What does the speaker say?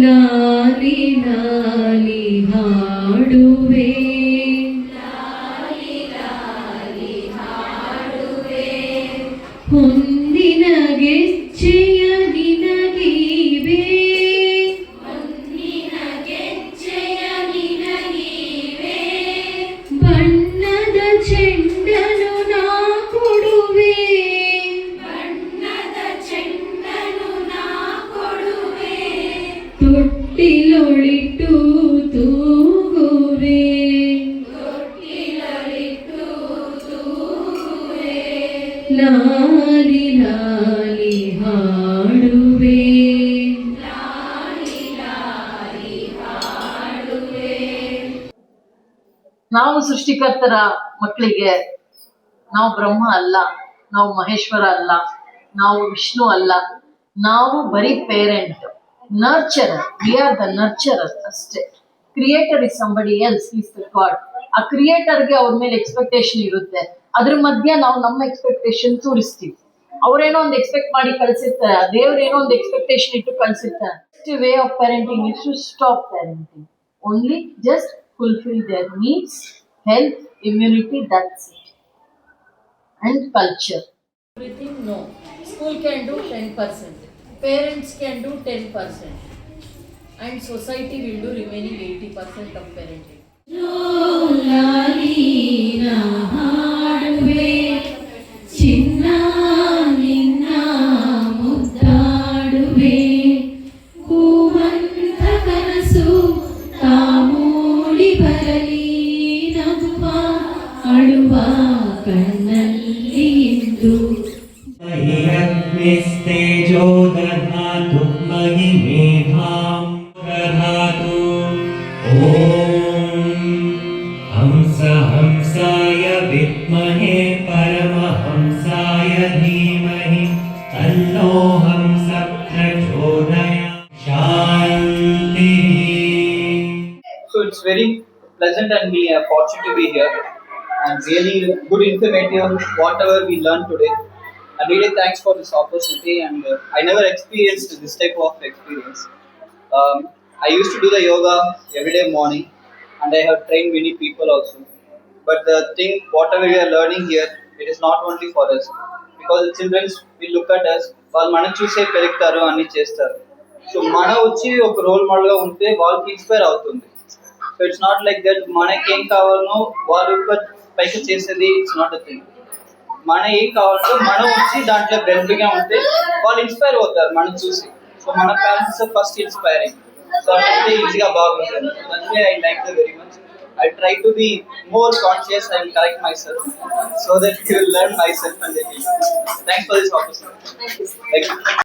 ಲಾಲಿ ಲಾಲಿ ಹಾಡುವೆ ಹೊಂದಿನ ಗೆಜ್ಜೆಯ ನಿನಗೀವೆ ಬಣ್ಣದ ಚೆಂಡನು ನಾ ಕೊಡುವೆ ತೊಟ್ಟಿಲೊಳಿಟ್ಟು ತೂಗುವೆ ಲಾಲಿ ಲಾಲಿ ಹಾಡುವೆ ನಾವು ಸೃಷ್ಟಿಕರ್ತರ ಮಕ್ಕಳಿಗೆ ನಾವು ಬ್ರಹ್ಮ ಅಲ್ಲ, ನಾವು ಮಹೇಶ್ವರ ಅಲ್ಲ, ನಾವು ವಿಷ್ಣು ಅಲ್ಲ, ನಾವು ಬರೀ ಪೇರೆಂಟ್, ನರ್ಚರರ್. ವಿ ಆರ್ ದ ನರ್ಚರರ್ ಅಷ್ಟೇ. Creator is somebody else, is the god. ಆ ಕ್ರಿಯೇಟರ್ಗೆ ಅವ್ರ ಮೇಲೆ ಎಕ್ಸ್ಪೆಕ್ಟೇಷನ್ ಇರುತ್ತೆ. ಅದ್ರ ಮಧ್ಯೆ ನಾವು ನಮ್ಮ ಎಕ್ಸ್ಪೆಕ್ಟೇಷನ್ ತೋರಿಸ್ತೀವಿ. ಅವ್ರೇನೋ ಒಂದು ಎಕ್ಸ್ಪೆಕ್ಟ್ ಮಾಡಿ ಕಳ್ಸಿರ್ತಾರೆ, ದೇವ್ರೇನೋ ಒಂದು ಎಕ್ಸ್ಪೆಕ್ಟೇಷನ್ ಇಟ್ಟು ಕಳ್ಸಿರ್ತಾರೆ. Way of parenting is to stop parenting. Only just fulfill their needs, health, immunity, that's it. And culture. Everything, no. School can do 10%. Parents can do 10%. And society will do remaining 80% of parenting. ಲಾಲಿ ನಾ ಹಾಡುವೆ ಚಿನ್ನ ನಿನ್ನ ಮುದ್ದಾಡುವೆ ಹೂವಂತ ಕನಸು ಬರಲಿ ನಗುವ ಅಳುವ ಕಣ್ಣಲ್ಲಿ ಇಂದು ಅಗ್ನಿಸ್ತೇಜೋ ದಧಾತು ಮಹಿಮೇಧಾಂ ದಧಾತು ಓಂ ಹಂಸ ಹಂಸಾಯ ವಿದ್ಮಹೇ ಪರಮಹಂಸಾಯ ಧೀಮಹಿ ತನ್ನೋ ಹಂಸ ಪ್ರಚೋದಯಾತ್. ಶಾಂತಿ. So it's very pleasant and we are fortunate to be here and really good informative whatever we learned today. And really thanks for this opportunity and I never experienced this type of experience. I used to do the yoga every day morning and I have trained many people also. But the thing whatever we are learning here, it is not only for us because the children will look at us, వాళ్ళు మనం చూసే పెరుగుతారు అన్ని చేస్తారు. So మనం వచ్చి ఒక role model గా ఉంటే వాళ్ళకి ఇన్స్పైర్ అవుతుంది. So it's not like that మనకి ఏం కావాలనో వాళ్ళు పైకి చేసేది ఇట్స్ నాట్ అ థింగ్. మన ఏం కావాలంటే మనం వచ్చి దాంట్లో బెనిఫిట్ గా ఉంటే వాళ్ళు ఇన్స్పైర్ అవుతారు మనం చూసి. సో మన పేరెంట్స్ ఫస్ట్ ఇన్స్పైరింగ్. సో అంటే ఈజీగా బాగుంటుంది. అందుకే I like the very much. I try to be more conscious and correct myself so that you will learn myself and the team. Thanks for this opportunity. Thank you.